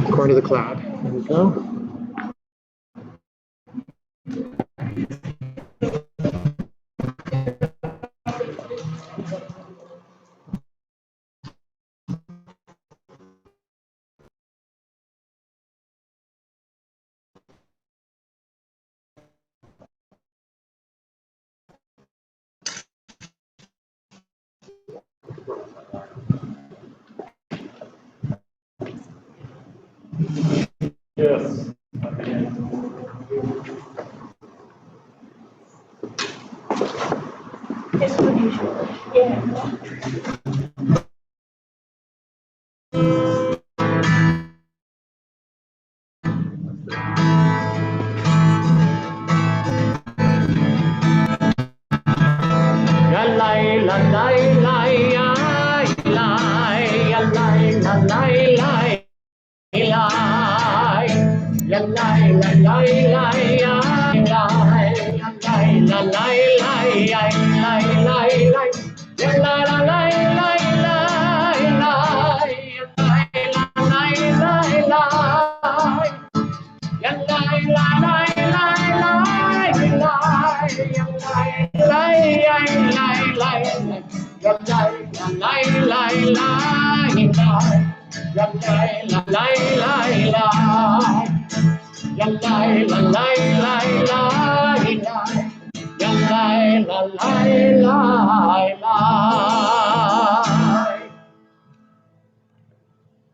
according to the cloud. There we go. Yes. It's unusual. Yeah.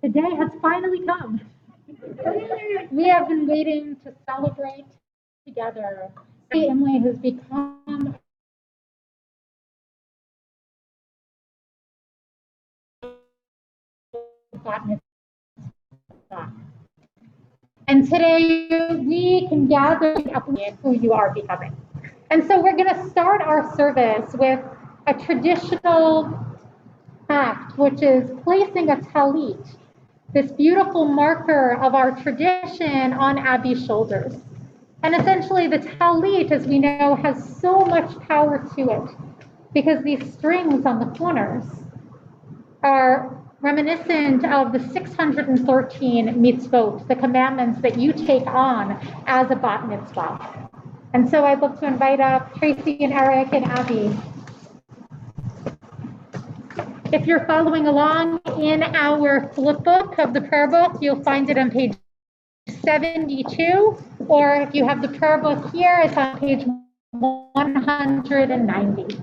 The day has finally come. We have been waiting to celebrate together. Imley has become and today we can gather up who you are becoming. And so we're going to start our service with a traditional act, which is placing a talit, this beautiful marker of our tradition, on Abby's shoulders. And essentially the talit, as we know, has so much power to it because these strings on the corners are reminiscent of the 613 mitzvot, the commandments that you take on as a bat mitzvah. And so I'd love to invite up Tracy and Eric and Abby. If you're following along in our flip book of the prayer book, you'll find it on page 72, or if you have the prayer book here, it's on page 190.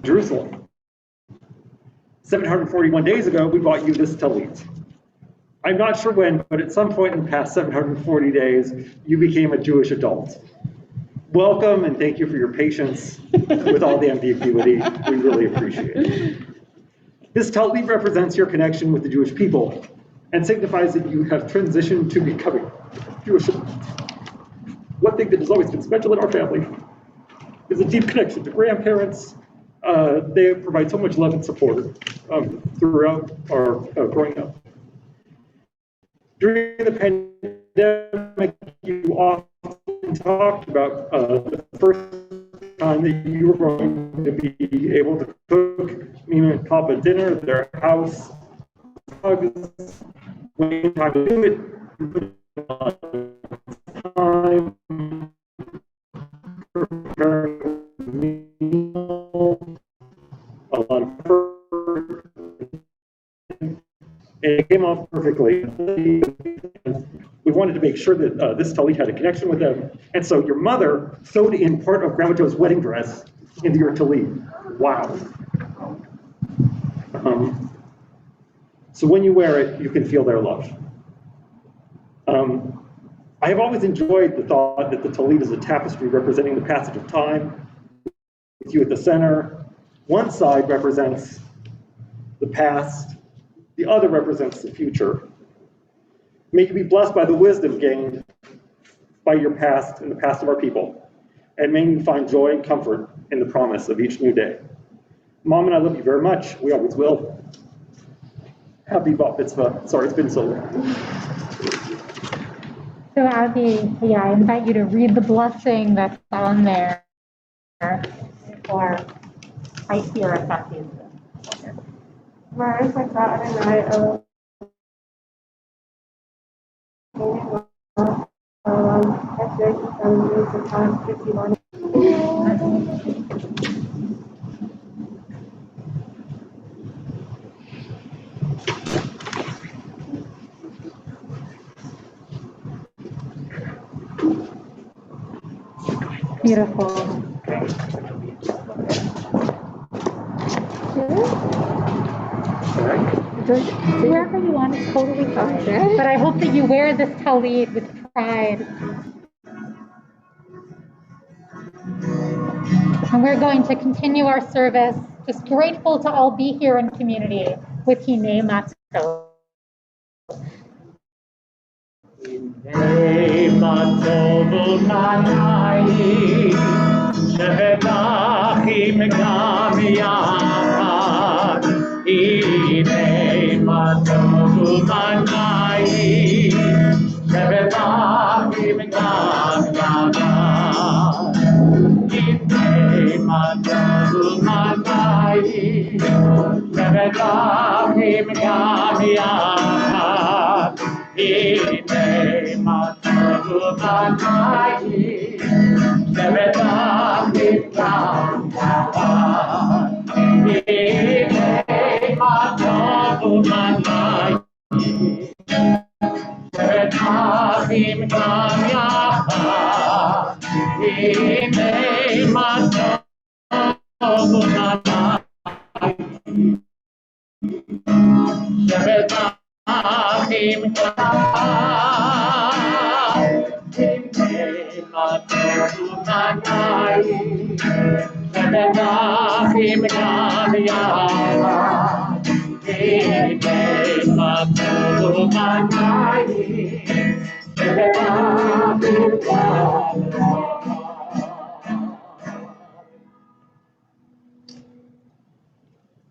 Jerusalem. 741 days ago, we brought you this talit. I'm not sure when, but at some point in the past 740 days, you became a Jewish adult. Welcome, and thank you for your patience with all the ambiguity. We really appreciate it. This talit represents your connection with the Jewish people and signifies that you have transitioned to becoming Jewish adults. One thing that has always been special in our family is a deep connection to grandparents. They provide so much love and support throughout our growing up. During the pandemic, you often talked about the first time that you were going to be able to cook Mima and Papa dinner at their house, hugs, when time to do it, time, preparing meal, a lot of effort, and it came off perfectly. We wanted to make sure that this talit had a connection with them, and so your mother sewed in part of Grandma Joe's wedding dress into your talit. Wow. So when you wear it, you can feel their love. I have always enjoyed the thought that the talit is a tapestry representing the passage of time, with you at the center. One side represents the past, the other represents the future. May you be blessed by the wisdom gained by your past and the past of our people, and may you find joy and comfort in the promise of each new day. Mom and I love you very much. We always will. Happy Bat Mitzvah. Sorry, it's been so long. So Abby, yeah, I invite you to read the blessing that's on there before I hear it back to you. Beautiful. Wherever you want, it's totally fine. But I hope that you wear this talit with pride. And we're going to continue our service, just grateful to all be here in community with Hinei Matzo.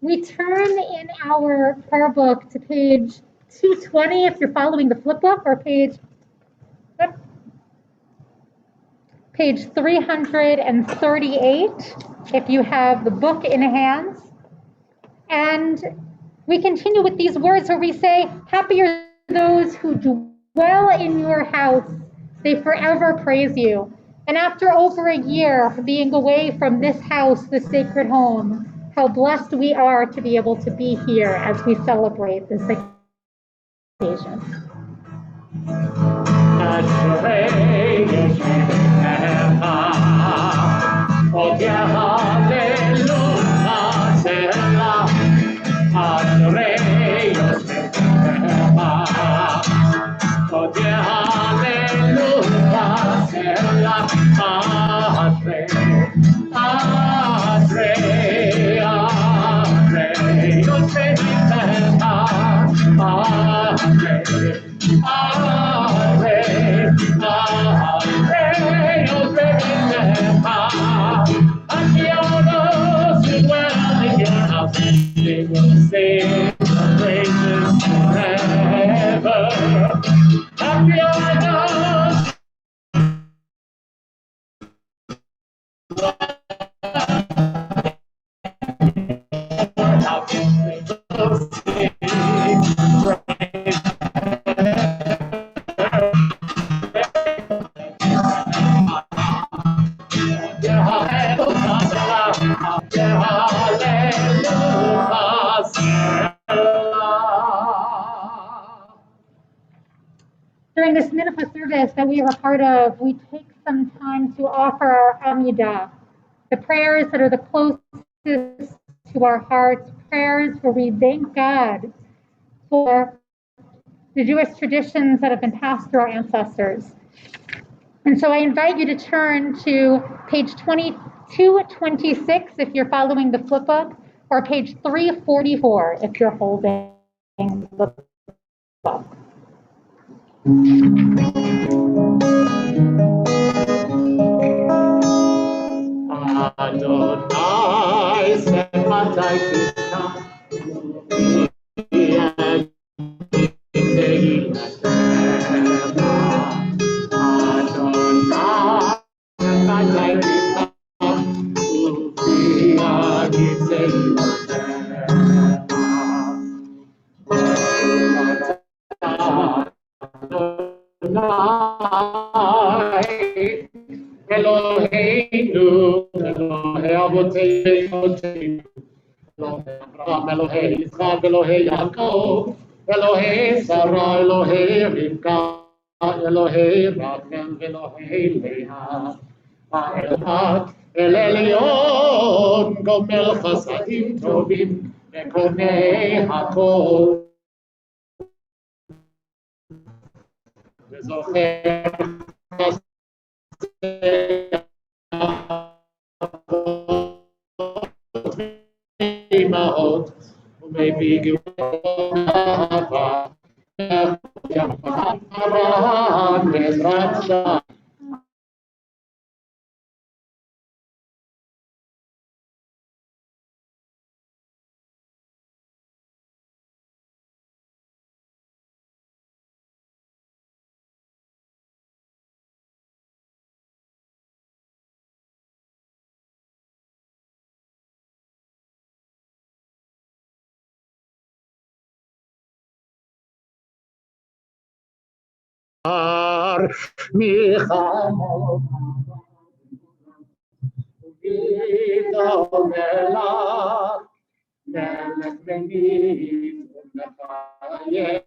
We turn in our prayer book to page 220 if you're following the flip book, or page 338 if you have the book in hands. And we continue with these words where we say, happy are those who dwell in your house. They forever praise you. And after over a year being away from this house, this sacred home, how blessed we are to be able to be here as we celebrate this occasion. During this Mitzvah service that we are a part of, we take some time to offer our Amidah, the prayers that are the closest to our hearts, prayers where we thank God for the Jewish traditions that have been passed through our ancestors. And so I invite you to turn to page 2226 if you're following the flip book, or page 344 if you're holding the book. Adonai, Eloheinu, Elohei Avotenu, Elohei Abraham, Elohei Yitzchak, Elohei Yaakov, Elohei Sarah, Elohei Rivka, Elohei Rachem, Elohei Leah. האחד אל עליון גומל חסדים טובים וקונה הכל וזוכר אבות ואימהות ומביא גאולה אהבה מרן בעזרת השם. מלחמות וגדעון מלך מלך מניף ומחייך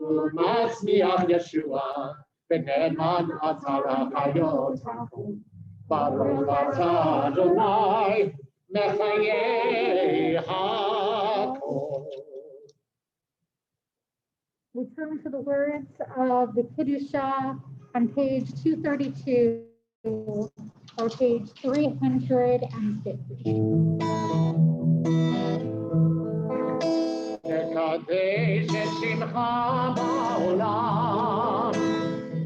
ומצמיח ישועה ונאמן עצר החיות ברוך אתה אדוני מחיי הכל. We turn to the words of the Kiddusha on page 232 or page 350. לקדש את שמך בעולם,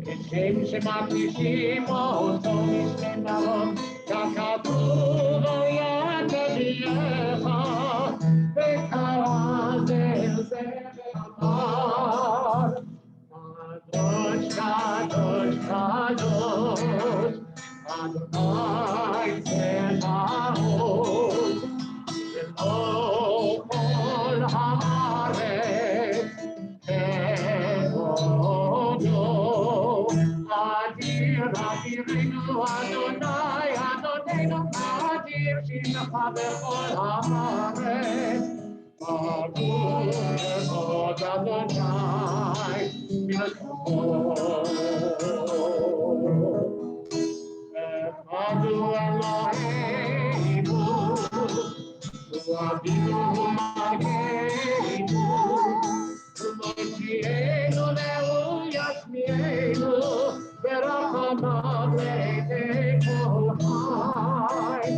כשם שמקדישים אותו משם מרום, ככתוב על יד נביאך, וקרא זה ואמר, קדוש קדוש קדוש, אדוני צבאות, ולא כל הארץ כבודו. אדיר אדירנו אדוני אדוננו אדיר שמך בכל הארץ. ברוך מאוד אדוני מלכות. אחד הוא אלוהינו ואבינו ומגנו ומושיענו והוא ישמיענו ברחמיו לעיני כל חי.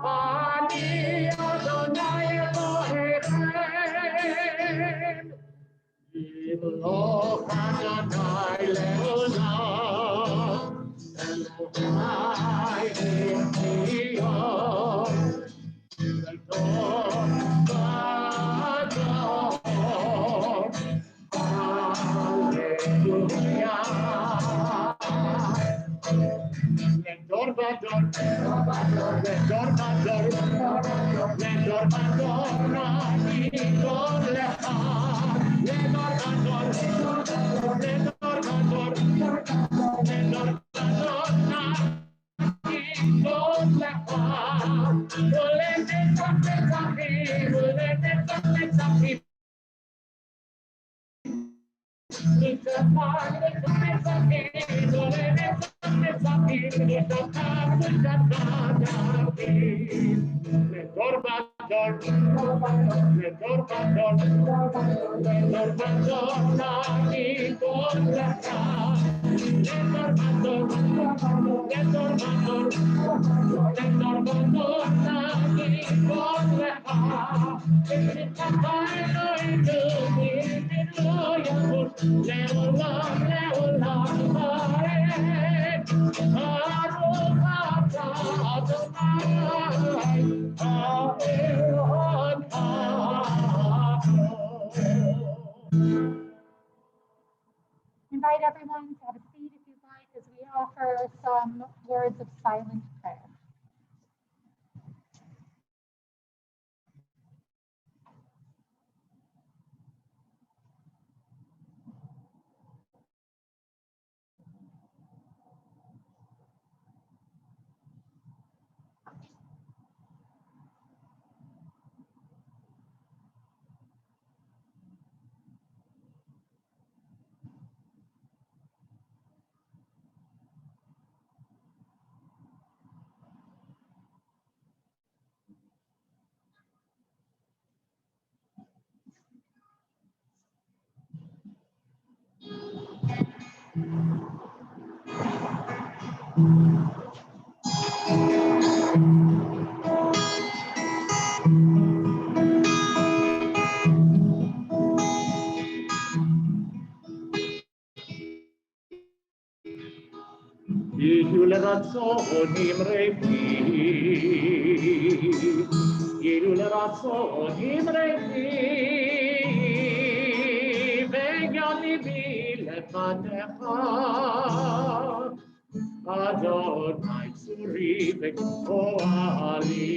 אני אדוני אלוהיכם ימלוך אדוני לעולם אלוהי וציון לדור ודור. הללויה. לדור ודור, לדור ודור נעידור לך. לדור ודור, לדור ודור, לדור ודור נעידור לך. ולנצח נצחים, ולנצח נצחים. ניצחון נצחים, ולנצח נצחים, ניצחון נצחים. לדור ודור, לדור ודור, לדור ודור נעידור לך. לדור ודור, לדור ודור, לדור ודור נעידור לך. ניצחון אלוהינו בידינו יחוש לעולם לעולם ועד. ברוך אתה אדוני האלוהים. Invite everyone to have a seat if you'd like as we offer some words of silent prayer. Ilu leratzon imrepi, Ilu leratzon imrepi, Vegan libi lefanecha, Adonai tzuri v'koali.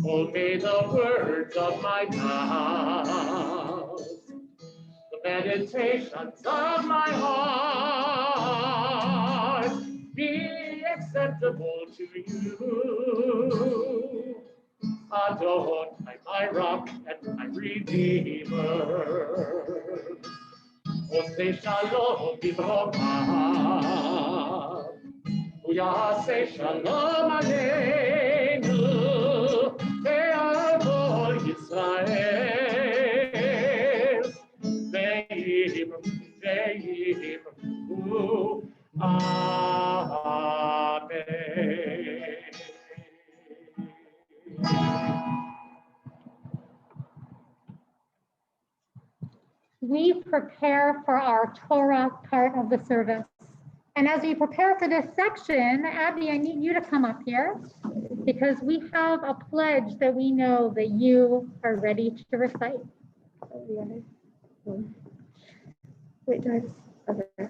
Oh, may the words of my mouth, the meditations of my heart be acceptable to you. Adonai, my rock and my redeemer. Oseh shalom bivrocha, uyaseh shalom aleinu, ve'avo Yisrael. Ve'im, Amen. We prepare for our Torah part of the service. And as we prepare for this section, Abby, I need you to come up here because we have a pledge that we know that you are ready to recite. Wait, do I just, okay.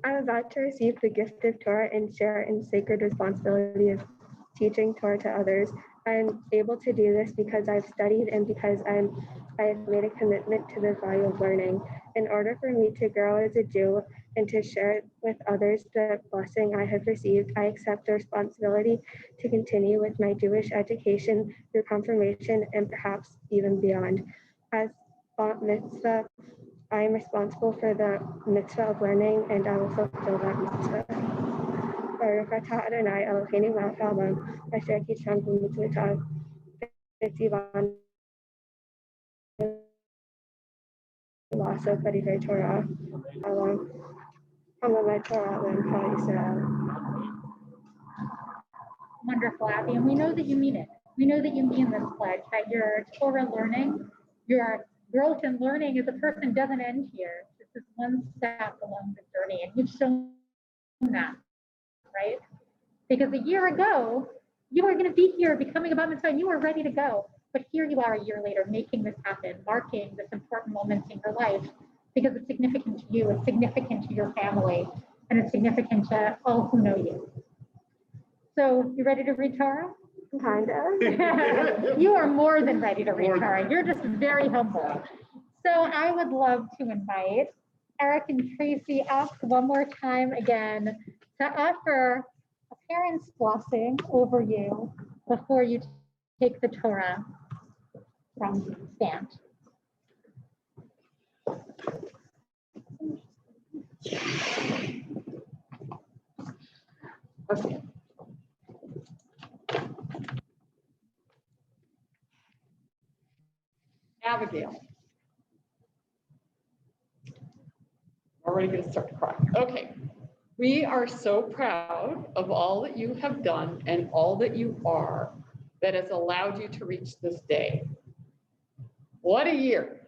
I'm about to receive the gift of Torah and share in sacred responsibility of teaching Torah to others. I'm able to do this because I've studied and because I have made a commitment to the value of learning. In order for me to grow as a Jew and to share with others the blessing I have received, I accept the responsibility to continue with my Jewish education through confirmation and perhaps even beyond. As mitzvah, I am responsible for the mitzvah of learning, and I will fulfill that mitzvah. Baruch atah Adonai Eloheinu melech haolam, asher kitsham b'mitzvotav v'tzivanu l'asok b'divrei Torah, along Hamad Torah l'Kol Yisrael. Wonderful, Abby. And we know that you mean it. We know that you mean this pledge, that your Torah learning, your growth and learning as a person doesn't end here. This is one step along the journey, and you've shown that, right? Because a year ago, you were going to be here becoming a Bat Mitzvah, and you were ready to go. But here you are a year later, making this happen, marking this important moment in your life, because it's significant to you, it's significant to your family, and it's significant to all who know you. So, you ready to read Torah? Kind of. You are more than ready to read Torah. You're just very humble. So I would love to invite Eric and Tracy up one more time again to offer a parent's blessing over you before you take the Torah from the stand. Okay. Abigail. Already going to start to cry. Okay. We are so proud of all that you have done and all that you are that has allowed you to reach this day. What a year.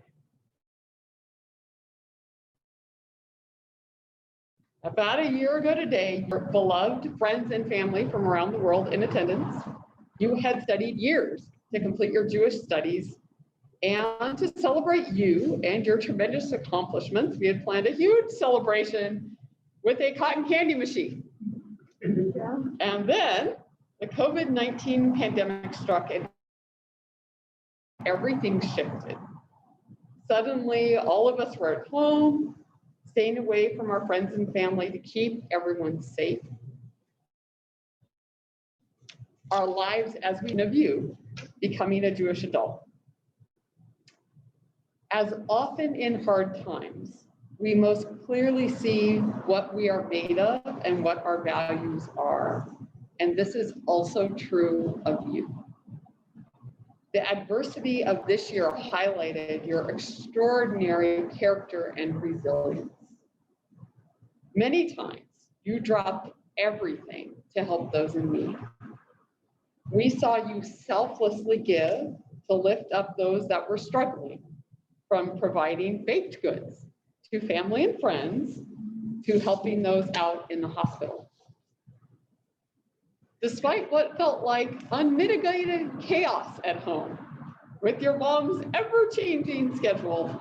About a year ago today, your beloved friends and family from around the world in attendance, you had studied years to complete your Jewish studies. And to celebrate you and your tremendous accomplishments, we had planned a huge celebration with a cotton candy machine. Yeah. And then the COVID-19 pandemic struck and everything shifted. Suddenly, all of us were at home, staying away from our friends and family to keep everyone safe. Our lives as we know you, becoming a Jewish adult. As often in hard times, we most clearly see what we are made of and what our values are. And this is also true of you. The adversity of this year highlighted your extraordinary character and resilience. Many times, you dropped everything to help those in need. We saw you selflessly give to lift up those that were struggling, from providing baked goods to family and friends to helping those out in the hospital. Despite what felt like unmitigated chaos at home, with your mom's ever-changing schedule,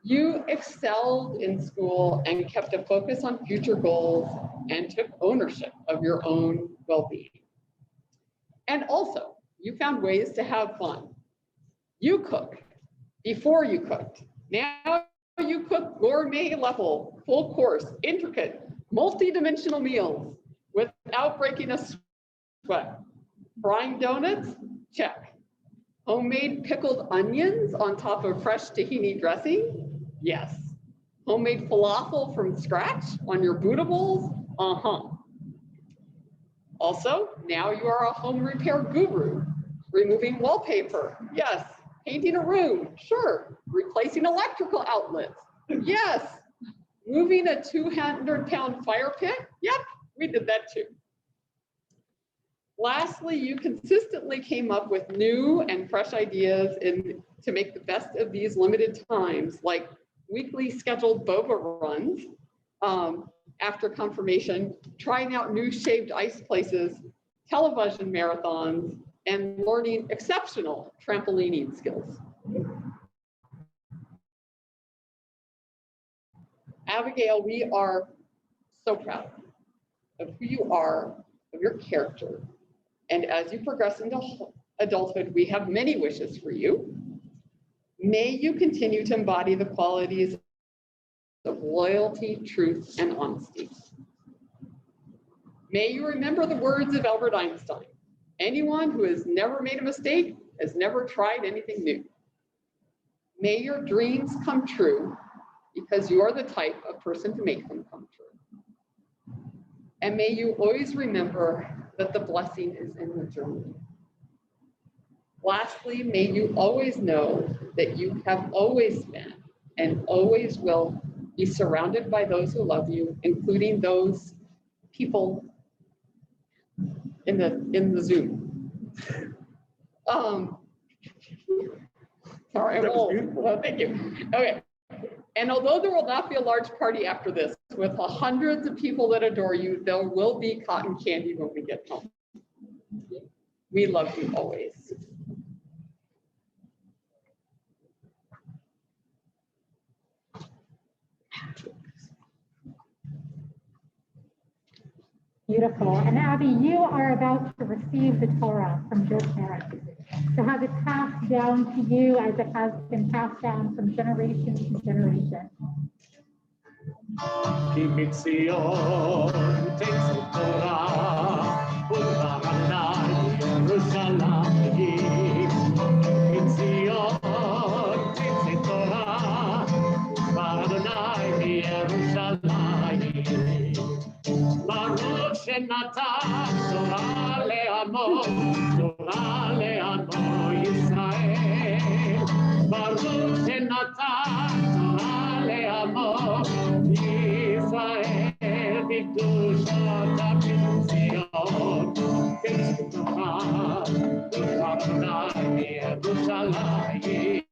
you excelled in school and kept a focus on future goals and took ownership of your own well-being. And also, you found ways to have fun. You cooked before you cooked. Now you cook gourmet level, full course, intricate, multi-dimensional meals without breaking a sweat. Frying donuts? Check. Homemade pickled onions on top of fresh tahini dressing? Yes. Homemade falafel from scratch on your Buddha bowls? Uh-huh. Also, now you are a home repair guru. Removing wallpaper? Yes. Painting a room? Sure. Replacing electrical outlets? Yes. Moving a 200-pound fire pit? Yep, we did that too. Lastly, you consistently came up with new and fresh ideas to make the best of these limited times, like weekly scheduled boba runs after confirmation, trying out new shaved ice places, television marathons, and learning exceptional trampolining skills. Abigail, we are so proud of who you are, of your character. And as you progress into adulthood, we have many wishes for you. May you continue to embody the qualities of loyalty, truth, and honesty. May you remember the words of Albert Einstein: anyone who has never made a mistake has never tried anything new. May your dreams come true because you are the type of person to make them come true. And may you always remember that the blessing is in the journey. Lastly, may you always know that you have always been and always will be surrounded by those who love you, including those people in the Zoom. Sorry, I'm old. Well, thank you. Okay. And although there will not be a large party after this, with hundreds of people that adore you, there will be cotton candy when we get home. We love you always. Beautiful. And Abby, you are about to receive the Torah from your parents. To have it passed down to you as it has been passed down from generation to generation. כי מציון תצא תורה ובעלי ירושלים. מציון תצא תורה ובעלי ירושלים. ברוך שנתן תורה לעמו, תורה לעמו ישראל. ברוך שנתן תורה לעמו ישראל, בקדושת ציון. תצא תורה ובעלי ירושלים.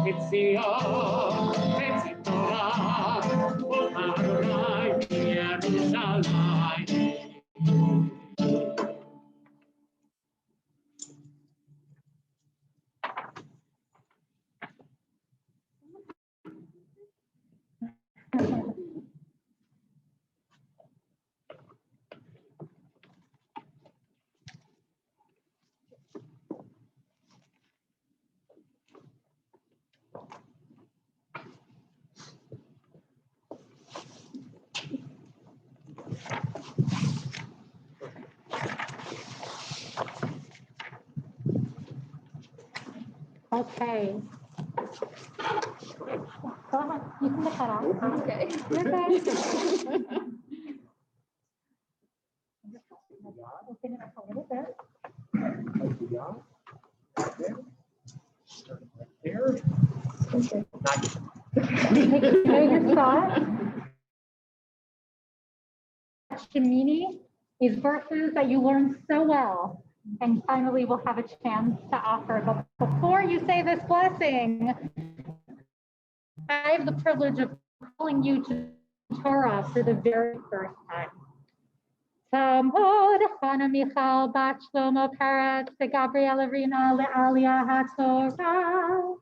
מציון תצא תורה ובעלי ירושלים. Okay. Go ahead. You can look that off. Okay. You're good. Open it up a little bit. Start right there. Nice. Take your shot. Shemini, these verses that you learned so well, and finally we'll have a chance to offer. But before you say this blessing, I have the privilege of calling you to Torah for the very first time. Tamod Hana Michal Bat Shlomo Peretz Gabriela Rina Le'alia HaTorah.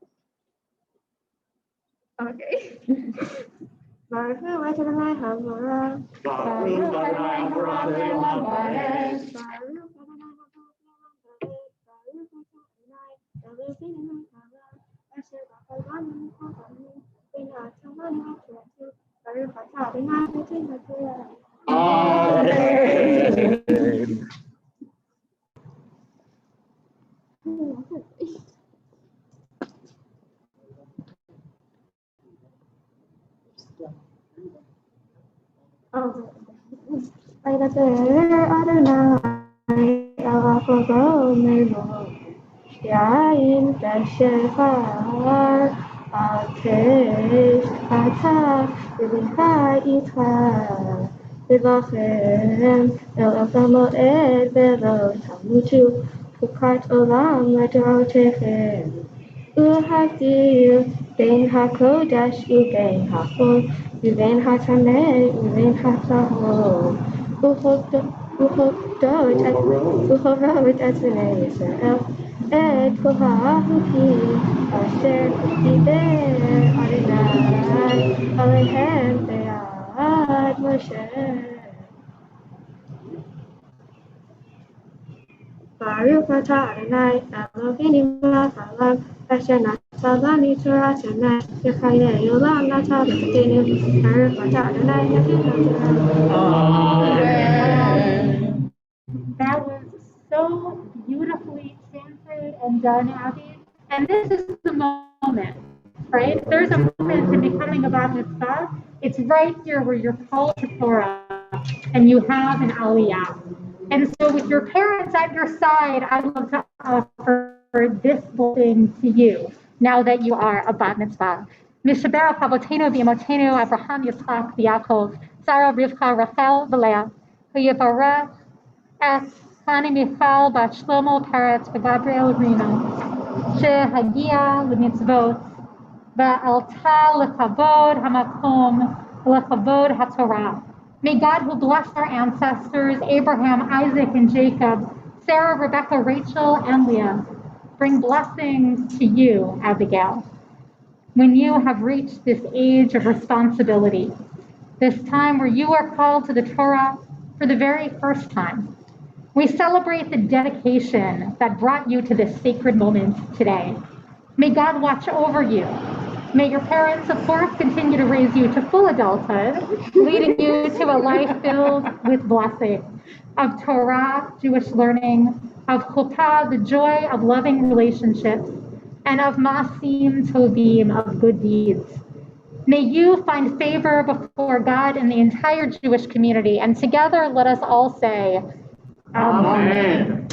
Okay. Baruch Hu Adonai Havorah. Baruch Adonai Havorah Baruch Amen. Yain Beshefar Atesh Kata Iliha Ita Vilachem El Moed Velo Tamutu Pukat Olam Ledorotechem Uhavdir Ben HaKodesh Uben HaChol Uben HaTameh Uben HaTahor Uhovot Etzvnei Yisrael Et Kohahukim Asher Diber Adonai Alehem Be'ad Moshe Baruch atah Adonai Eloheinu melech haolam asher nasa lanu Torah emet v'chayei olam nasa b'tzidkenu Baruch atah Adonai Eloheinu Amen. That was so beautifully chanted and done, Abby. And this is the moment, right? If there's a moment in becoming a bat mitzvah, it's right here where you're called to Torah and you have an aliyah. And so with your parents at your side, I'd love to offer this blessing to you now that you are a bat mitzvah. Mishaberach avotenu v'imotenu Abraham, Yitzchak, v'Yaakov, Sarah, Rivka, Rachel, v'Leah, v'Yivarech את חני מיכל בת שלמה פרץ וגבריאל רינו, שהגיעה למצוות ועלתה לכבוד המקום ולכבוד התורה. May God who blessed our ancestors, Abraham, Isaac, and Jacob, Sarah, Rebecca, Rachel, and Leah, bring blessings to you, Abigail, when you have reached this age of responsibility, this time where you are called to the Torah for the very first time. We celebrate the dedication that brought you to this sacred moment today. May God watch over you. May your parents, of course, continue to raise you to full adulthood, leading you to a life filled with blessing of Torah, Jewish learning, of chuppah, the joy of loving relationships, and of masim tovim, of good deeds. May you find favor before God and the entire Jewish community, and together let us all say, Amen.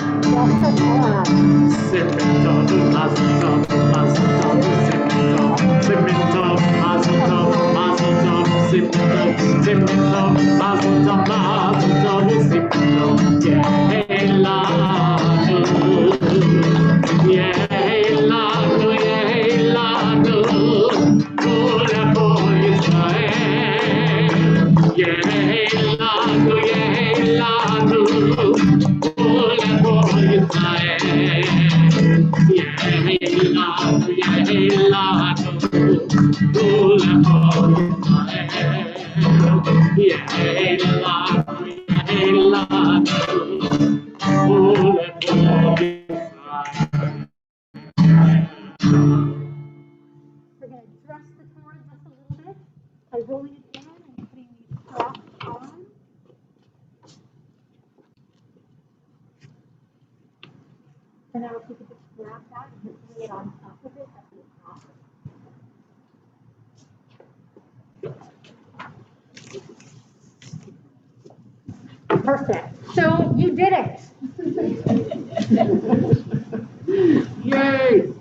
We're going to dress the Torah just a little bit by rolling it in and putting these straps on. And now if you could just grab that and just lay it on top of it, that'd be awesome. Perfect. So you did it.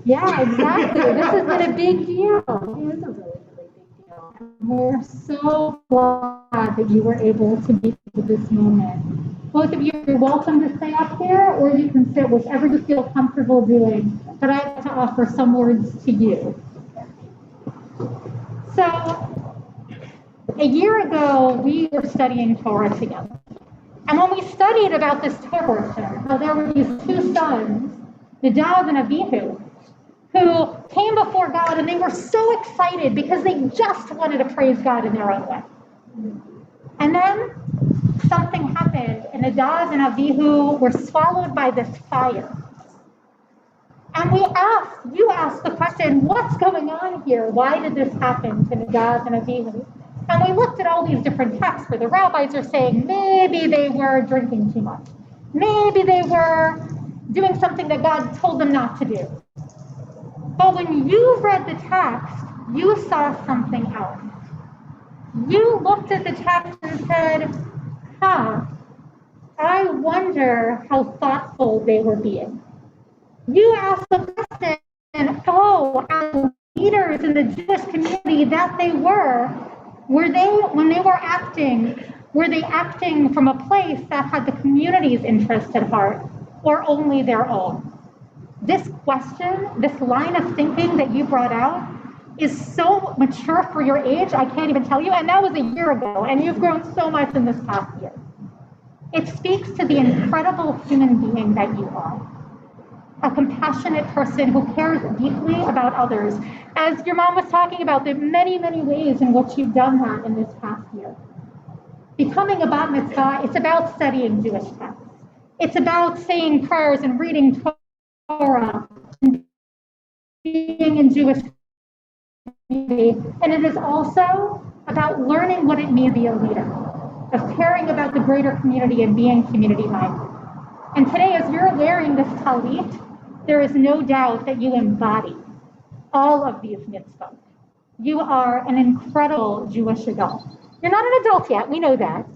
Yeah, exactly. This has been a big deal. It is a really, really big deal. We're so glad that you were able to be with this moment. Both of you are welcome to stay up here, or you can sit whichever you feel comfortable doing. But I have to offer some words to you. So, a year ago, we were studying Torah together. And when we studied about this Torah portion, how there were these two sons, Nadav and Abihu, who came before God and they were so excited because they just wanted to praise God in their own way. And then something happened, and Nadav and Abihu were swallowed by this fire. And you asked the question, what's going on here? Why did this happen to Nadav and Abihu? And we looked at all these different texts where the rabbis are saying maybe they were drinking too much. Maybe they were doing something that God told them not to do. But when you read the text, you saw something else. You looked at the text and said, I wonder how thoughtful they were being. You asked the question, as leaders in the Jewish community that they were they, when they were acting from a place that had the community's interest at heart, or only their own? This question, this line of thinking that you brought out is so mature for your age, I can't even tell you, and that was a year ago, and you've grown so much in this past year. It speaks to the incredible human being that you are. A compassionate person who cares deeply about others. As your mom was talking about the many, many ways in which you've done that in this past year. Becoming a bat mitzvah, it's about studying Jewish texts. It's about saying prayers and reading Torah and being in Jewish community. And it is also about learning what it means to be a leader, of caring about the greater community and being community-minded. And today, as you're wearing this talit, there is no doubt that you embody all of these mitzvot. You are an incredible Jewish adult. You're not an adult yet, we know that,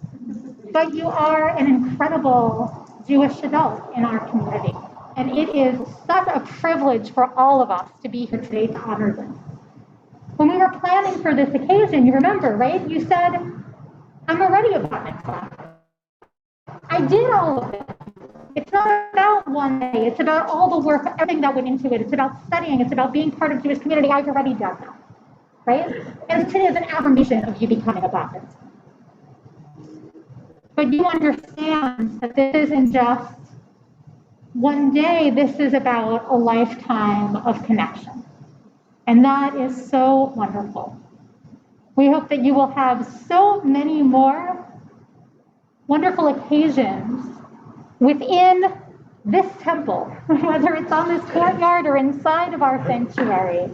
but you are an incredible Jewish adult in our community. And it is such a privilege for all of us to be here today to honor this. When we were planning for this occasion, you remember, right? You said, I'm already a bat mitzvah. I did all of it. It's not about one day. It's about all the work, everything that went into it. It's about studying. It's about being part of Jewish community. I've already done that, right? And today is an affirmation of you becoming a bat mitzvah. But you understand that this isn't just one day. This is about a lifetime of connection. And that is so wonderful. We hope that you will have so many more wonderful occasions within this temple, whether it's on this courtyard or inside of our sanctuary.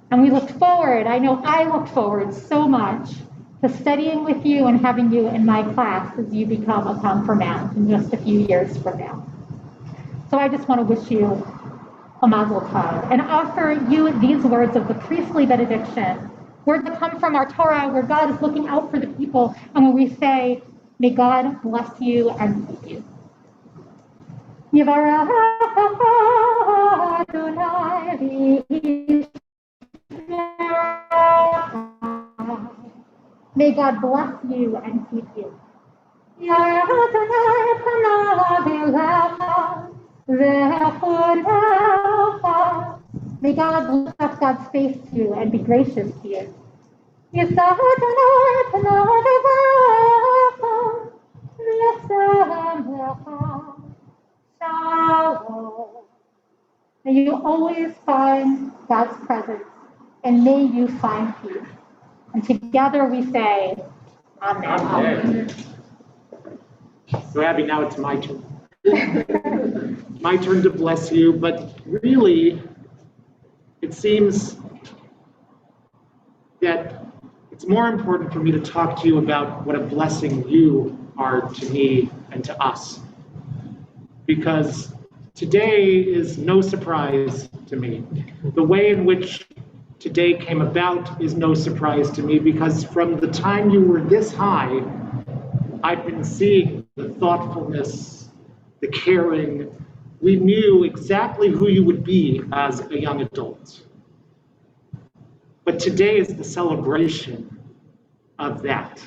And we look forward, I know I look forward so much to studying with you and having you in my class as you become a confirmand in just a few years from now. So I just want to wish you a mazel tov and offer you these words of the priestly benediction, words that come from our Torah, where God is looking out for the people, and when we say, may God bless you and keep you. Yivarach Adonai v'yishmerecha. May God bless you and keep you. Yivarach Adonai panav elecha v'chonecha. May God lift up God's face to you and be gracious to you. Yisach Adonai panav elecha v'yasamecha. May you always find God's presence, and may you find peace. And together we say, Amen. Amen. So Abby, now it's my turn. My turn to bless you, but really, it seems that it's more important for me to talk to you about what a blessing you are to me and to us. Because today is no surprise to me. The way in which today came about is no surprise to me, because from the time you were this high, I've been seeing the thoughtfulness, the caring, we knew exactly who you would be as a young adult. But today is the celebration of that.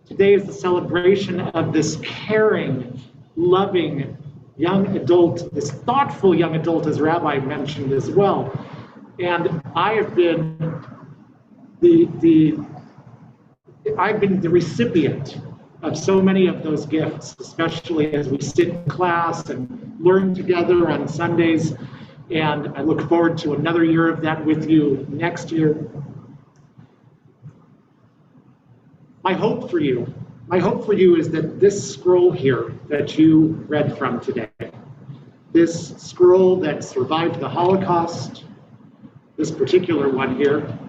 Today is the celebration of this caring, loving young adult, this thoughtful young adult, as Rabbi mentioned as well. And I have been I've been the recipient of so many of those gifts, especially as we sit in class and learn together on Sundays. And I look forward to another year of that with you next year. My hope for you is that this scroll here that you read from today, this scroll that survived the Holocaust, this particular one here,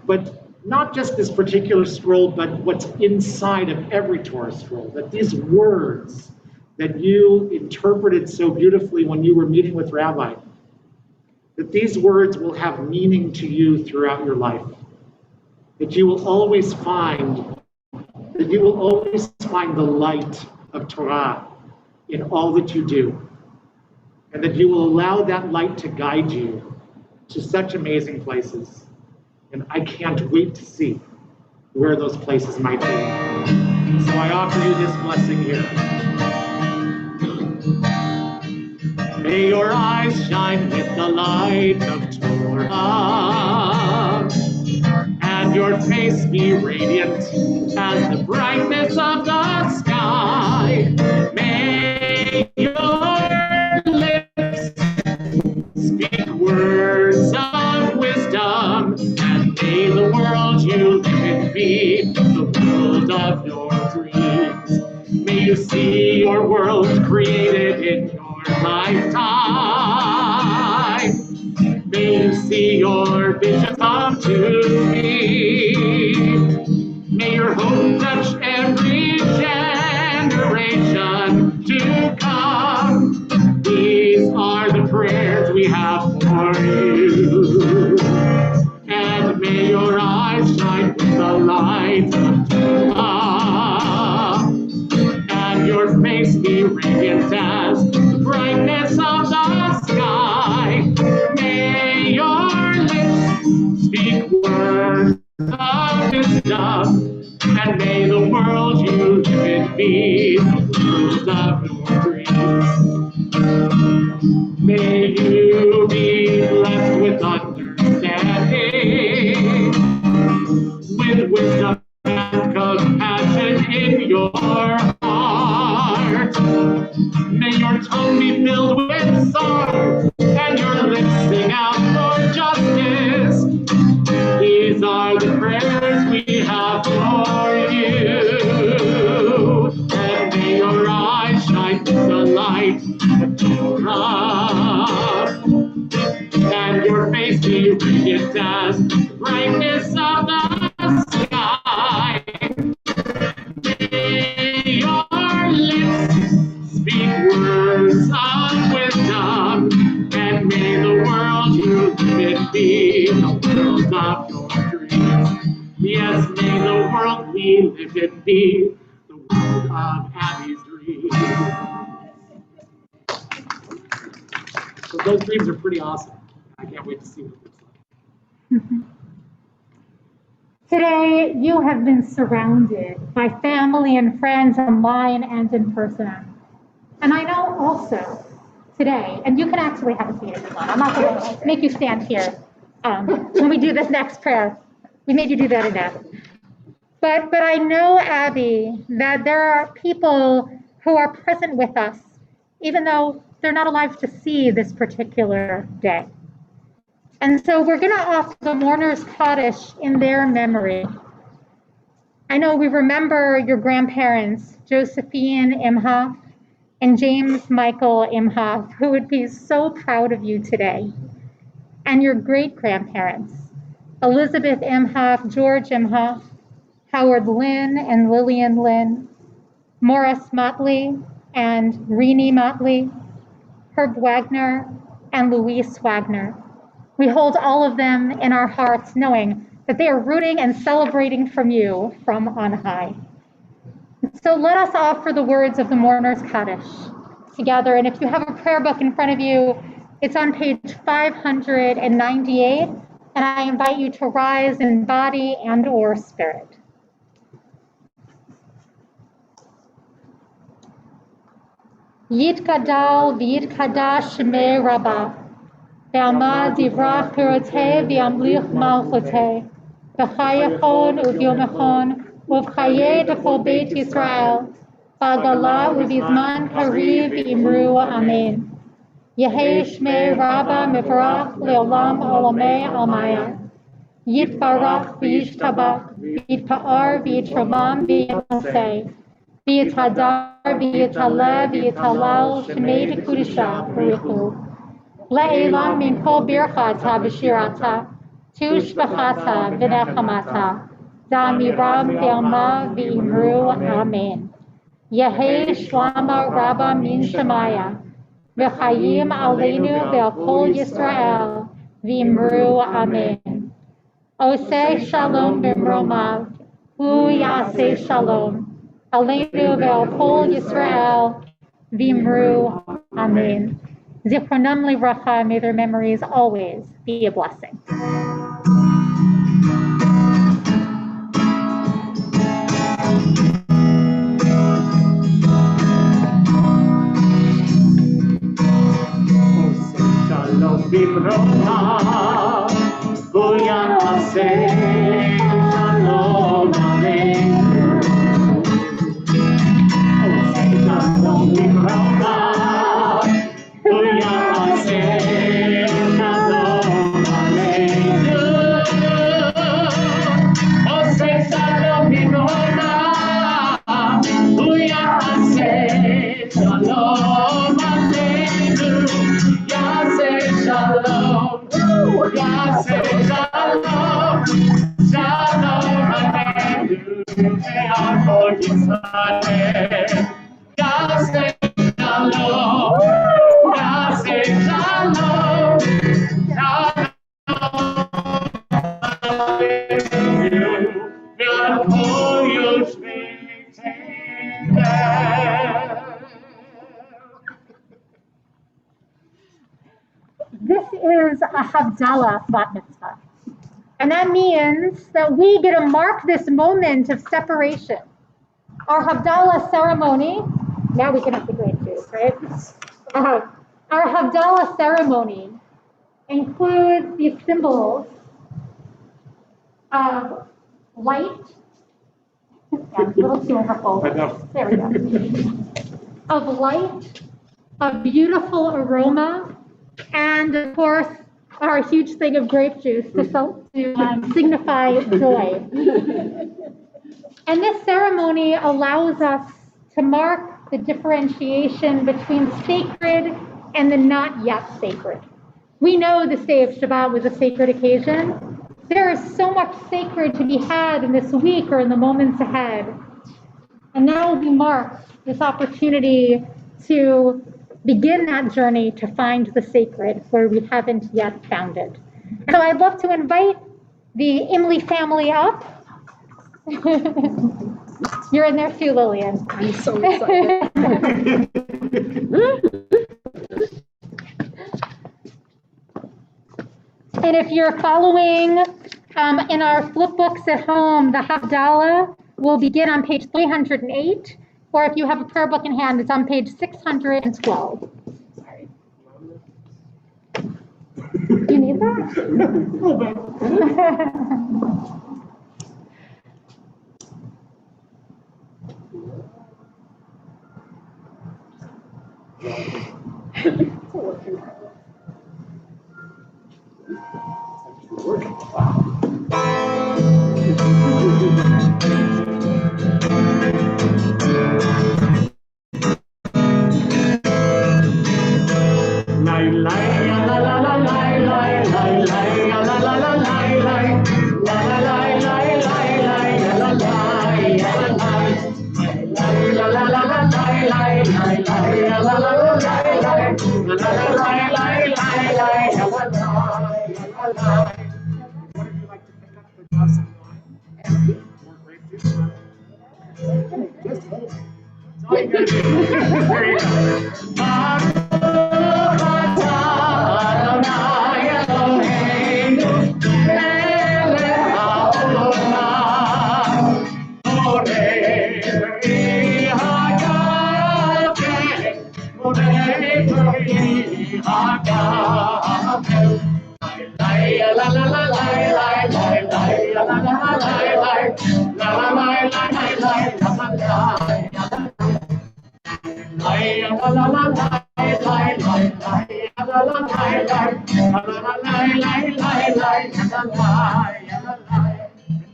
but not just this particular scroll, but what's inside of every Torah scroll, that these words that you interpreted so beautifully when you were meeting with Rabbi, that these words will have meaning to you throughout your life, that you will always find the light of Torah in all that you do, and that you will allow that light to guide you to such amazing places. And I can't wait to see where those places might be. So I offer you this blessing here. May your eyes shine with the light of Torah, and your face be radiant as the brightness of the sky. May your lips speak words of wisdom, and may the world you live in be the world of your dreams. May you see your world created in your lifetime. May you see your visions come to me. May your hope touch every generation to come. These are the prayers we have for you. And may your eyes shine with the light of Torah, and your face be radiant as the brightness of the sky. May your lips speak words of wisdom, and may the world you live in be the world of your dreams. May you be blessed with understanding, with wisdom and compassion in your heart. May your tongue be filled with song, and your lips sing out for justice. These are the prayers we have for you. And may your eyes shine with the light of Torah, and your face be radiant as the brightness of the sky. May your lips speak words of wisdom, and may the world you live in be the world of your dreams. Yes, may the world we live in be the world of Abby's dreams. So those dreams are pretty awesome. I can't wait to see what it looks like. Today, you have been surrounded by family and friends online and in person. And I know also today, and you can actually have a seat if you want. I'm not going to make you stand here when we do this next prayer. We made you do that enough. But I know, Abby, that there are people who are present with us, even though they're not alive to see this particular day. And so we're going to offer the mourner's Kaddish in their memory. I know we remember your grandparents, Josephine Imhoff and James Michael Imhoff, who would be so proud of you today, and your great-grandparents, Elizabeth Imhoff, George Imhoff, Howard Lynn and Lillian Lynn, Morris Motley and Renee Motley, Herb Wagner and Louise Wagner. We hold all of them in our hearts, knowing that they are rooting and celebrating from you from on high. So let us offer the words of the mourner's Kaddish together. And if you have a prayer book in front of you, it's on page 598, and I invite you to rise in body and or spirit. Yitkadal v'yitkadash shmei Rabbah, v'alma divrach pirotei v'amlich malchotei, v'chayachon u'vyomechon, uv'chaye d'chol Beit Yisrael, v'agala u'vizman kariv v'imru amen. Yehei shmei Rabbah mivrach le'olam olamei almaya. Yitbarach v'yishtabach, v'yitpa'ar v'yitramam v'yitnaseh. V'yitadar v'yitaleh v'yitalal shmei d'kudisha b'richu. Le'elam min kol birchata v'shirata, tushbachata v'nechamata, da'miram v'alma v'imru amen. Yehei shlama rabba min shemaya, v'chayim aleinu ve'al kol Yisrael, v'imru amen. Oseh shalom b'mromav, hu yaseh shalom. Aleinu ve'al kol Yisrael, v'imru amen. Zichronam livracha, may their memories always be a blessing. Shalom bivrocha, hu yaseh shalom aleinu. Shalom bivrocha, hu yaseh shalom aleinu. Shalom bivrocha, hu yaseh shalom aleinu. Yaseh shalom, Yaseh shalom, shalom aleinu, ve'al kol Yisrael. Yaseh shalom, Yaseh shalom, shalom aleinu, ve'al kol yoshvei te'el. This is a Havdalah bat mitzvah. And that means that we get to mark this moment of separation. Our Havdalah ceremony, now we can have the grape juice, right? Our Havdalah ceremony includes these symbols of light. Yeah, a little too overfull. There we go. Of light, a beautiful aroma, and of course, our huge thing of grape juice to signify joy. And this ceremony allows us to mark the differentiation between the sacred and the not yet sacred. We know this day of Shabbat was a sacred occasion. There is so much sacred to be had in this week or in the moments ahead. And now we mark this opportunity to begin that journey to find the sacred where we haven't yet found it. So I'd love to invite the Imley family up. You're in there too, Lillian. I'm so excited. And if you're following in our flip books at home, the Havdalah will begin on page 308. Or if you have a prayer book in hand, it's on page 612. Sorry. You need that? Just hold it. That's all you gotta do. There you go.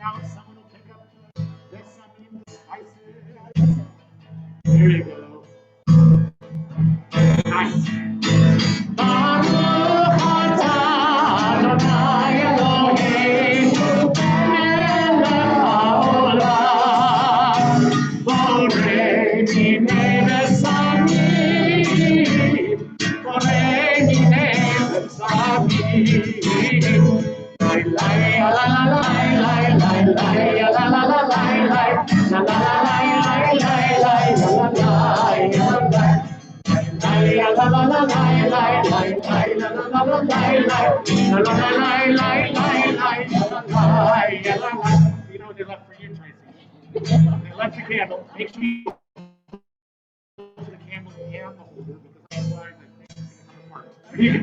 now someone will pick up the sesame, the spices. There you go. Nice. Baruch atah Adonai Eloheinu melech haolam, borei minei besamim, borei minei besamim. Lai lai la la la lai lai lai la la la lai lai la la la lai lai lai lai la la lai la la. You know what they left for you, Tracy? They left the candle. Make sure you go to the candle and the holder because otherwise I think it's going to work. There you go.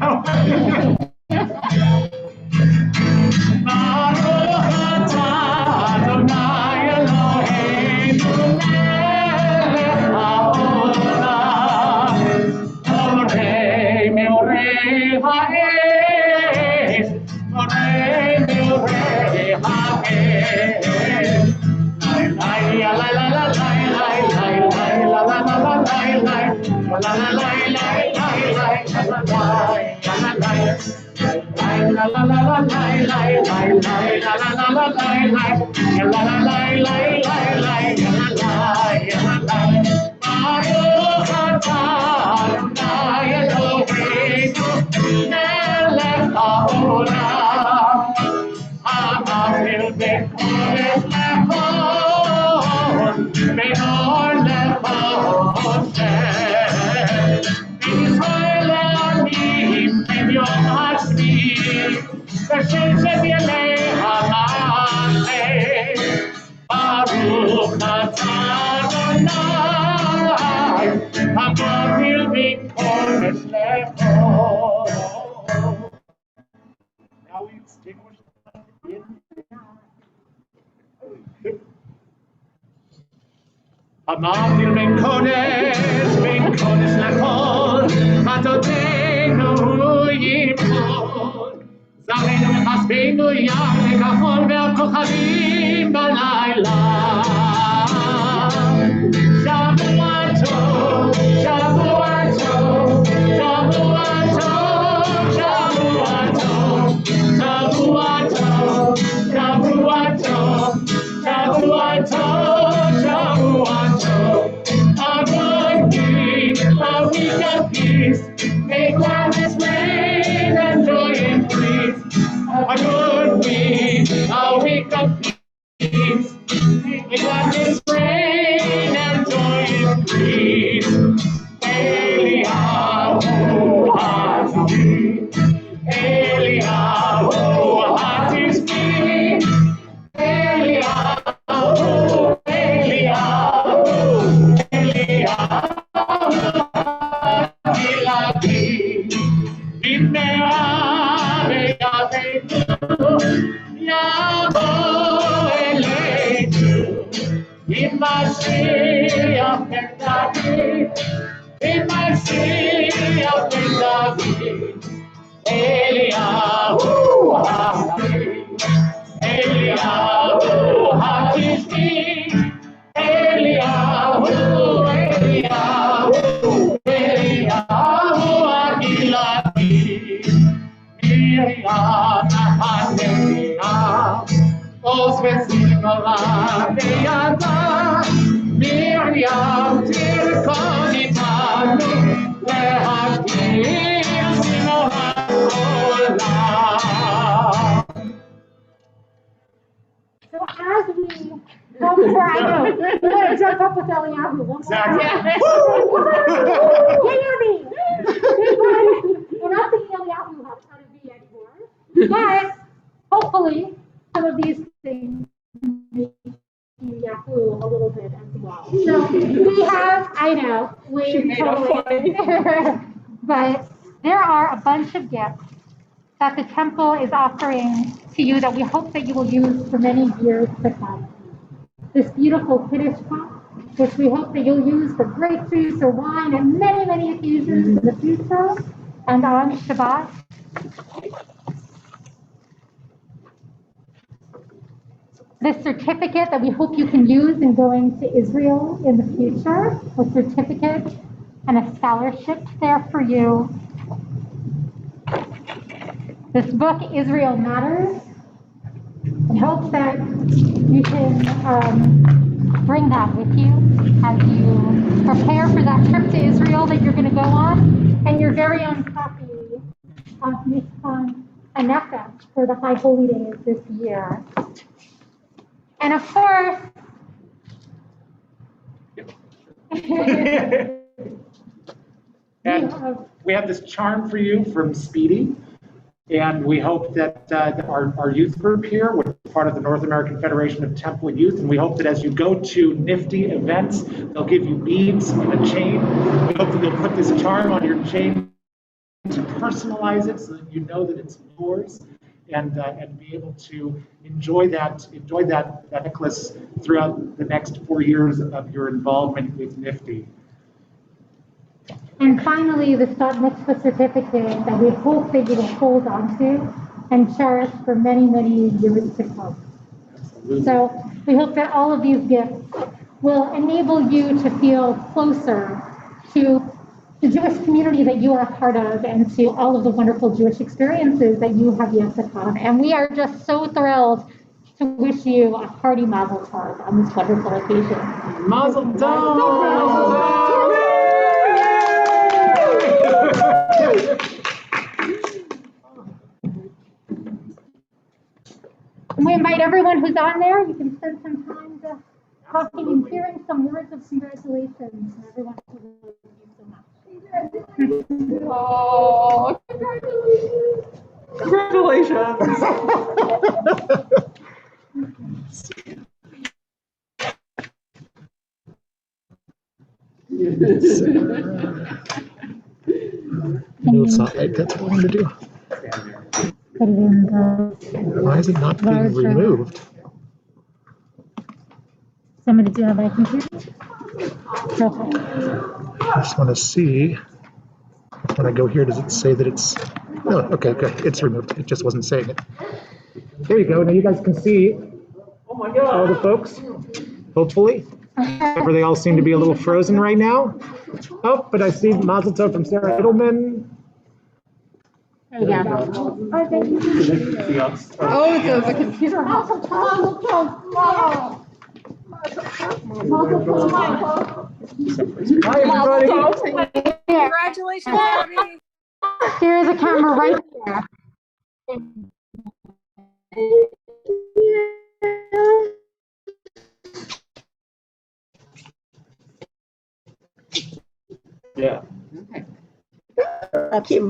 Baruch atah Adonai Eloheinu melech haolam, borei meorei ha'ez, borei meorei ha'ez. Lai lai la la la la lai lai lai lai la la la la lai lai la la la lai lai lai lai la la lai la la lai. La la la la lai lai lai lai la la la la lai lai la la la lai lai lai lai la la lai la lai. Baruch atah Adonai Eloheinu melech haolam, hamafil bekodesh lechol, beor lechoseh. Israel anim em yom hashvi, v'sheshet yemei hama'aseh. Baruch atah Adonai, hamafil bekodesh lechol. Now we extinguish the Amavil ben kodesh lechol, Adonenu yimod. Zarenu v'chasbenu yam lekachol ve'akochavim balayla. Shavua tov, Shavua tov, Shavua tov, Shavua tov, Shavua tov, Shavua tov, Shavua tov, Shavua tov. A good week, a week of peace. May gladness reign and joy increase. A good week, a week of peace. May gladness reign and joy increase. Eliyahu Hati, Eliyahu Hati, Eliyahu, Eliyahu, Eliyahu, Bimea ve'yaveinu, Yavo eleinu, Mashiach ben David, Mashiach ben David, Eliyahu Hati, Eliyahu Hati, Eliyahu, Eliyahu, Eliyahu Agilati, Miriam Hanenia, Os vecinos Beata, Miriam Tirkonitanu, Lehakim Sinohaolam. So as we go for, I know, we want to jump up with Eliyahu. Exactly. Yay, we're not thinking Eliyahu how to be anymore. But hopefully, some of these things make Yahoo a little bit as well. So we have, I know, we totally, but there are a bunch of gifts that the temple is offering to you that we hope that you will use for many years to come. This beautiful Kiddush cup, which we hope that you'll use for grape juice or wine at many, many occasions in the future and on Shabbat. This certificate that we hope you can use in going to Israel in the future, a certificate and a scholarship there for you. This book, Israel Matters. I hope that you can bring that with you as you prepare for that trip to Israel that you're going to go on, and your very own copy of Mitzvah Aneka for the High Holy Days this year. And of course, And we have this charm for you from Speedy. And we hope that our youth group here, which is part of the North American Federation of Temple Youth, and we hope that as you go to nifty events, they'll give you beads and a chain. We hope that you'll put this charm on your chain to personalize it so that you know that it's yours, and be able to enjoy that necklace throughout the next 4 years of your involvement with Nifty. and finally, the Sot Mitzvah certificate that we hope that you will hold on to and cherish for many, many years to come. Absolutely. So we hope that all of these gifts will enable you to feel closer to the Jewish community that you are a part of and to all of the wonderful Jewish experiences that you have yet to come. And we are just so thrilled to wish you a hearty Mazel Tov on this wonderful occasion. Mazel Tov! And we invite everyone who's on there, you can spend some time just talking and hearing some words of congratulations from everyone who loves you so much. Oh, Congratulations. No, it's not like that's what I wanted to do. Put it in the Why is it not being larger. removed? Somebody do have my computer? Okay. I just want to see. When I go here, does it say that it's... No, okay, good. It's removed. It just wasn't saying it. There you go. Now you guys can see all the folks, hopefully. However, they all seem to be a little frozen right now. Oh, but I see Mazel Tov from Sarah Edelman. There you go. Oh, thank you. oh, it's a computer. Hi, everybody. Congratulations, Abby. There is a camera right there. Yeah. Okay.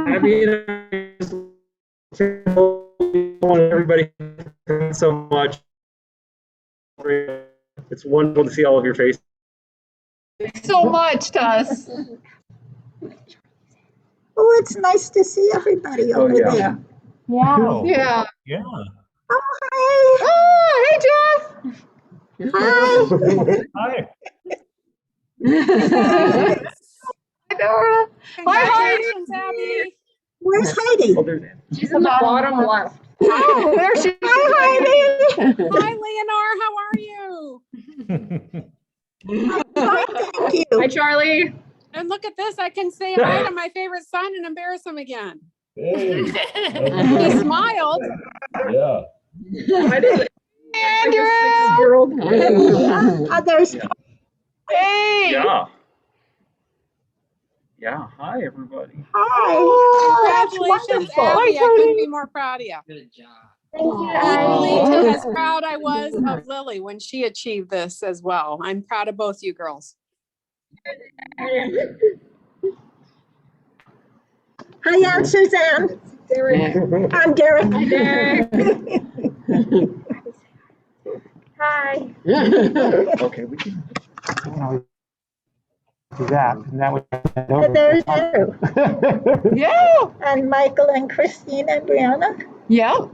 Abby and I want everybody so much. It's wonderful to see all of your faces. So much to us. Oh, it's nice to see everybody over yeah. there. Yeah. Oh, Yeah. yeah. Oh, Oh, hey, Jeff. hi. Hi. Hi. Hi, Dora. Congratulations, Abby. Where's Heidi? Oh, there's Ann. She's in the bottom left. Oh, There she is. hi, Heidi. Hi, Leonor. How are you? Fine, thank you. Hi, Charlie. And look at this. I can say hi to my favorite son and embarrass him again. Hey. He smiled. Yeah. Why does it? Andrew! Others. Hey. Yeah. Yeah. Hi, everybody. Hi. Congratulations, wonderful. Abby. I couldn't be more proud of you. Good job. Equally to as proud I was of Lily when she achieved this as well. I'm proud of both you girls. Hi, I'm Suzanne. I'm Derek. Hi, Derek. Hi. Okay, we can. Do that, and that would. There's you. Yeah, And Michael and Christine and Brianna. yeah.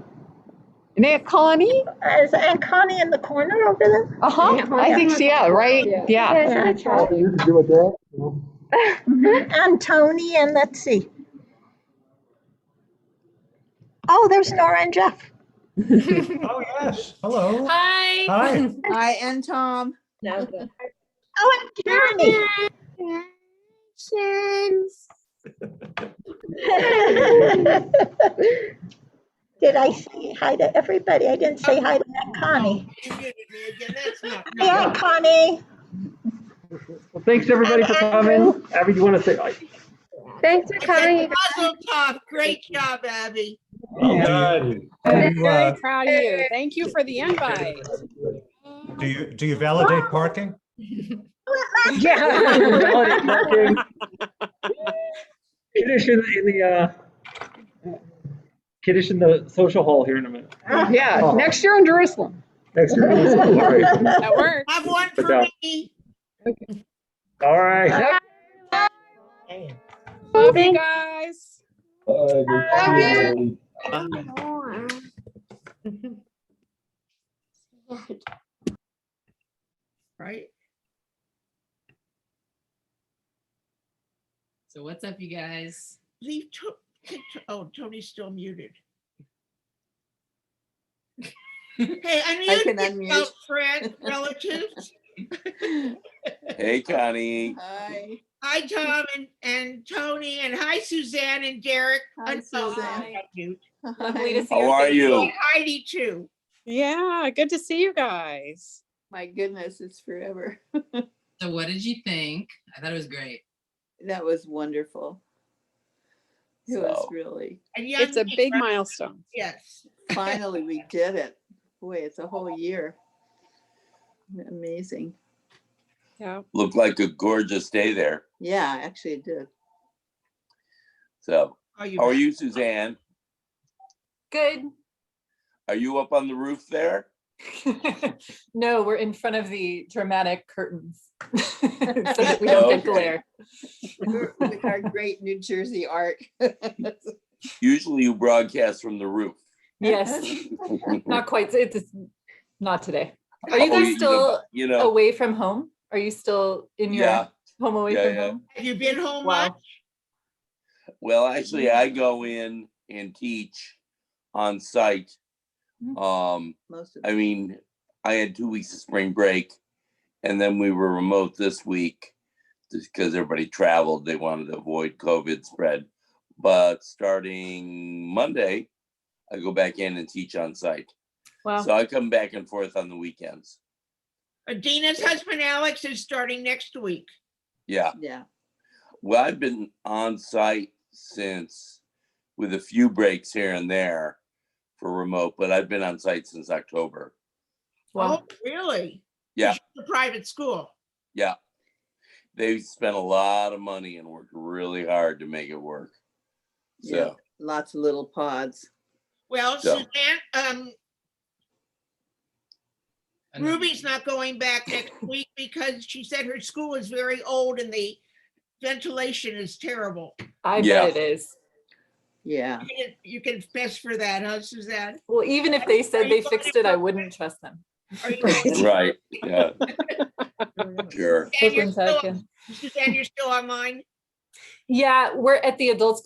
And Aunt Connie? Is Aunt Connie in the corner over there? I think she, yeah, right? Yeah. You can do it there. And Tony and let's see. Oh, there's Nora and Jeff. Oh, yes. Hello. Hi. Hi. Hi, and Tom. Oh, and Jeremy. Did I say hi to everybody? I didn't say hi to Aunt Connie. Hey, Aunt Connie. Well, thanks everybody for coming. Abby, do you want to say hi? Thanks for coming. Mazel tov. Great job, Abby. Well done. I'm You, very proud of you. Thank you for the invite. do you validate parking? Validate parking. Kiddush in the social hall here in a minute. Yeah, Oh. next year in Jerusalem. Next year. All right. That works. Have one Good for job. me. All right. Love you guys. Right? So what's up, you guys? Leave, oh, Tony's still muted. Hey, I can unmute unmute. yourself, Fred, relatives. Hey, Connie. Hi. Hi, Tom and Tony, and hi, Suzanne and Derek. Hi, And Suzanne. mute. Lovely to see How are you? Hey, Heidi too. Yeah, good to see you guys. My goodness, it's forever. So what did you think? I thought it was great. That was wonderful. It was really, And young It's a me, big right? milestone. Yes. finally we did it. Boy, it's a whole year. Amazing. Yeah. Looked like a gorgeous day there. Yeah, actually it did. So, Are you how are back? you, Suzanne? Good. Are you up on the roof there? No, we're in front of the dramatic curtains so that we don't get glare. With our great New Jersey art. Usually you broadcast from the roof. Yes, not quite. It's not today. Are you Oh, guys still you know, away from home? Are you still in your yeah. home away Yeah, from yeah. home? Have you been home Wow. much? Well, actually, I go in and teach on site. Most of I mean, I had 2 weeks of spring break, and then we were remote this week just because everybody traveled. They wanted to avoid COVID spread. But starting Monday, I go back in and teach on site. Wow. So I come back and forth on the weekends. Adina's husband, Alex, is starting next week. Yeah. Yeah. Well, I've been on site since, with a few breaks here and there for remote, but I've been on site since October. Wow. Oh, really? Yeah. It's a private school. Yeah. They spent a lot of money and worked really hard to make it work. So, Yeah. Lots of little pods. Well, So- Suzanne, Ruby's not going back next week because she said her school is very old and the ventilation is terrible. I Yeah. bet it is. Yeah. You can confess for that, huh, Suzanne? Well, even if they said they fixed it, I wouldn't trust them. Are you, right. Yeah. Sure. Suzanne, you're Open still, second. Suzanne, you're still online? Yeah, we're at the adult school.